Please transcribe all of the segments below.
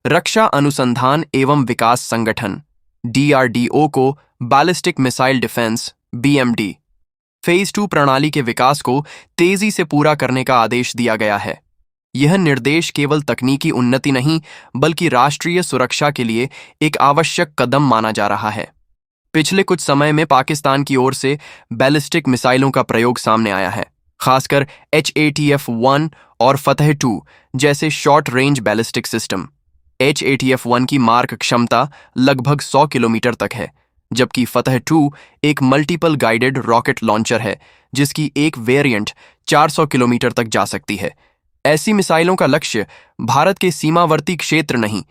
रक्षा अनुसंधान एवं विकास संगठन डीआरडीओ को ballistic missile defence BMD phase 2 प्रणाली के विकास को तेजी से पूरा करने का आदेश दिया गया है। यह निर्देश केवल तकनीकी उन्नति नहीं बल्कि राष्ट्रीय सुरक्षा के लिए एक आवश्यक कदम माना जा रहा है। पिछले कुछ समय में पाकिस्तान की ओर से बैलिस्टिक मिसाइलों का प्रयोग सामने आया है, खासकर HATF-1 और फतह-2 जैसे short range ballistic system. HATF-1 की मारक क्षमता लगभग 100 किलोमीटर तक है, जबकि फतह-2 एक मल्टीपल गाइडेड रॉकेट लॉन्चर है जिसकी एक वेरिएंट 400 किलोमीटर तक जा सकती है। ऐसी मिसाइलों का लक्ष्य भारत के सीमावर्ती क्षेत्र नहीं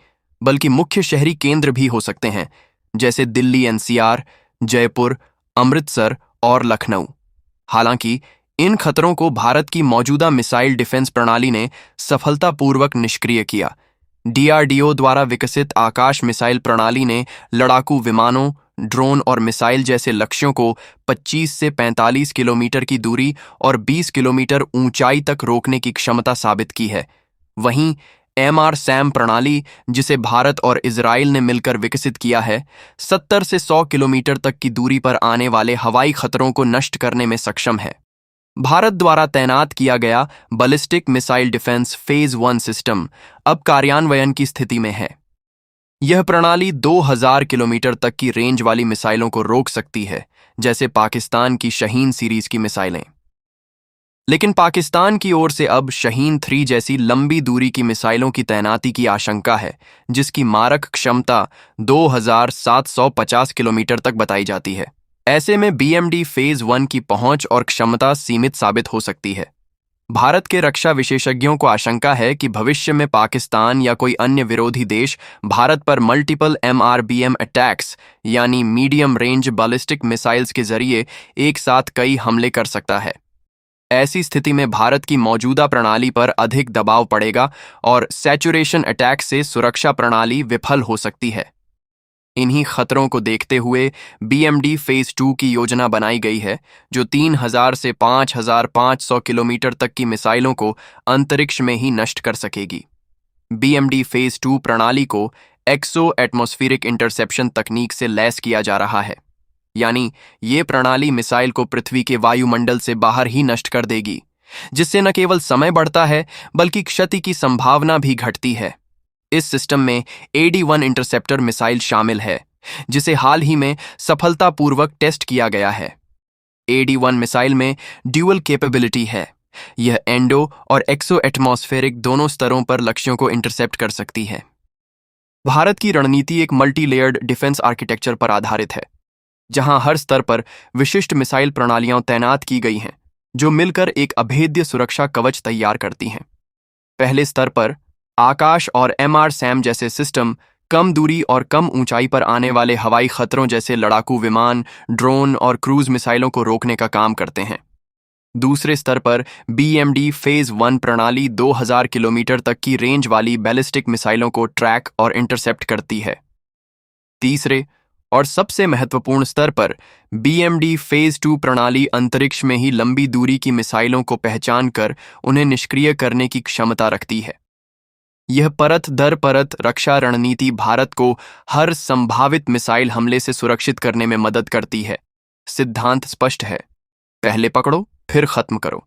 बल्कि मुख्य शहरी केंद्र भी हो सकते हैं, जैसे दिल्ली NCR, जयपुर, अमृतसर और लखनऊ। हालांकि इन खतरों को भारत की मौजूदा मिसाइल डिफेंस प्रणाली ने सफलतापूर्वक निष्क्रिय किया। डीआरडीओ द्वारा विकसित आकाश मिसाइल प्रणाली ने लड़ाकू विमानों, ड्रोन और मिसाइल जैसे लक्ष्यों को 25 से 45 किलोमीटर की दूरी और 20 किलोमीटर ऊंचाई तक रोकने की क्षमता साबित की है। वहीं MRSAM प्रणाली, जिसे भारत और इजराइल ने मिलकर विकसित किया है, 70 से 100 किलोमीटर तक की दूरी पर आने वाले हवाई खतरों को नष्ट करने में सक्षम है। भारत द्वारा तैनात किया गया ballistic missile defence phase 1 system अब कार्यान्वयन की स्थिति में है। यह प्रणाली 2000 किलोमीटर तक की रेंज वाली मिसाइलों को रोक सकती है, जैसे पाकिस्तान की शाहीन सीरीज की मिसाइलें। लेकिन पाकिस्तान की ओर से अब शाहीन 3 जैसी लंबी दूरी की मिसाइलों की तैनाती की आशंका है, जिसकी मारक क्षमता 2750 किलोमीटर तक बताई जाती है। ऐसे में बीएमडी फेज 1 की पहुंच और क्षमता सीमित साबित हो सकती है। भारत के रक्षा विशेषज्ञों को आशंका है कि भविष्य में पाकिस्तान या कोई अन्य विरोधी देश भारत पर मल्टीपल MRBM अटैक्स यानी मीडियम रेंज बैलिस्टिक मिसाइल्स के जरिए एक साथ कई हमले कर सकता है। ऐसी स्थिति में भारत की मौजूदा प्रणाली पर अधिक दबाव पड़ेगा और सैचुरेशन अटैक से सुरक्षा प्रणाली विफल हो सकती है। इन्हीं खतरों को देखते हुए बीएमडी फेज 2 की योजना बनाई गई है, जो 3000 से 5500 किलोमीटर तक की मिसाइलों को अंतरिक्ष में ही नष्ट कर सकेगी। बीएमडी फेज 2 प्रणाली को एक्सो एटमॉस्फेरिक इंटरसेप्शन तकनीक से लैस किया जा रहा है, यानी ये प्रणाली मिसाइल को पृथ्वी के वायुमंडल से बाहर ही नष्ट कर देगी, जिससे न केवल समय बढ़ता है बल्कि क्षति की संभावना भी घटती है। इस सिस्टम में AD-1 इंटरसेप्टर मिसाइल शामिल है, जिसे हाल ही में सफलतापूर्वक टेस्ट किया गया है। AD-1 मिसाइल में ड्यूअल कैपेबिलिटी है। यह एंडो और एक्सो एटमॉस्फेरिक दोनों स्तरों पर लक्ष्यों को इंटरसेप्ट कर सकती है। भारत की रणनीति एक मल्टी लेयर्ड डिफेंस आर्किटेक्चर पर आधारित है, जहां हर स्तर पर विशिष्ट मिसाइल प्रणालियां तैनात की गई हैं, जो मिलकर एक अभेद्य सुरक्षा कवच तैयार करती हैं। पहले स्तर पर आकाश और MRSAM जैसे सिस्टम कम दूरी और कम ऊंचाई पर आने वाले हवाई खतरों जैसे लड़ाकू विमान, ड्रोन और क्रूज मिसाइलों को रोकने का काम करते हैं। दूसरे स्तर पर बीएमडी फेज 1 प्रणाली 2000 किलोमीटर तक की रेंज वाली बैलिस्टिक मिसाइलों को ट्रैक और इंटरसेप्ट करती है। तीसरे और सबसे महत्वपूर्ण स्तर पर बीएमडी फेज 2 प्रणाली अंतरिक्ष में ही लंबी दूरी की मिसाइलों को पहचान कर उन्हें निष्क्रिय करने की क्षमता रखती है। यह परत दर परत रक्षा रणनीति भारत को हर संभावित मिसाइल हमले से सुरक्षित करने में मदद करती है। सिद्धांत स्पष्ट है, पहले पकड़ो फिर खत्म करो।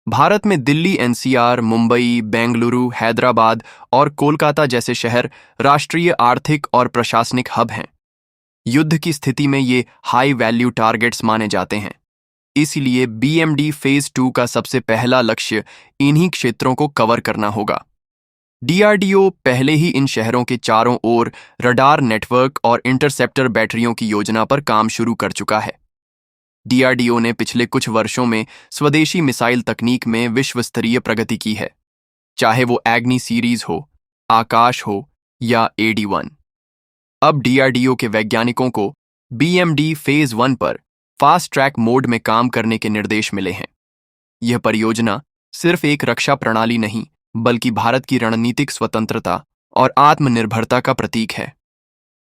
भारत में दिल्ली NCR, मुंबई, बेंगलुरु, हैदराबाद और कोलकाता जैसे शहर राष्ट्रीय आर्थिक और प्रशासनिक हब हैं। युद्ध की स्थिति में ये हाई वैल्यू टारगेट्स माने जाते हैं। इसलिए बीएमडी फेज 2 का सबसे पहला लक्ष्य इन्हीं क्षेत्रों को कवर करना होगा। डीआरडीओ पहले ही इन शहरों के चारों ओर रडार नेटवर्क और इंटरसेप्टर बैटरियों की योजना पर काम शुरू कर चुका है। डीआरडीओ ने पिछले कुछ वर्षों में स्वदेशी मिसाइल तकनीक में विश्व स्तरीय प्रगति की है, चाहे वो एग्नि सीरीज हो, आकाश हो या AD-1। अब डीआरडीओ के वैज्ञानिकों को बीएमडी फेज 1 पर फास्ट ट्रैक मोड में काम करने के निर्देश मिले हैं। यह परियोजना सिर्फ एक रक्षा प्रणाली नहीं बल्कि भारत की रणनीतिक स्वतंत्रता और आत्मनिर्भरता का प्रतीक है।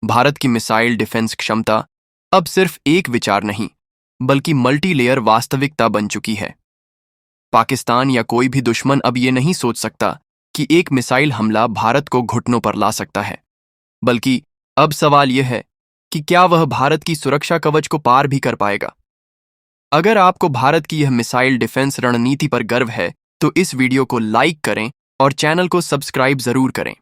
भारत की मिसाइल डिफेंस क्षमता अब सिर्फ एक विचार नहीं बल्कि मल्टी लेयर वास्तविकता बन चुकी है। पाकिस्तान या कोई भी दुश्मन अब ये नहीं सोच सकता कि एक मिसाइल हमला भारत को घुटनों पर ला सकता है, बल्कि अब सवाल यह है कि क्या वह भारत की सुरक्षा कवच को पार भी कर पाएगा। अगर आपको भारत की यह मिसाइल डिफेंस रणनीति पर गर्व है तो इस वीडियो को लाइक करें और चैनल को सब्सक्राइब जरूर करें।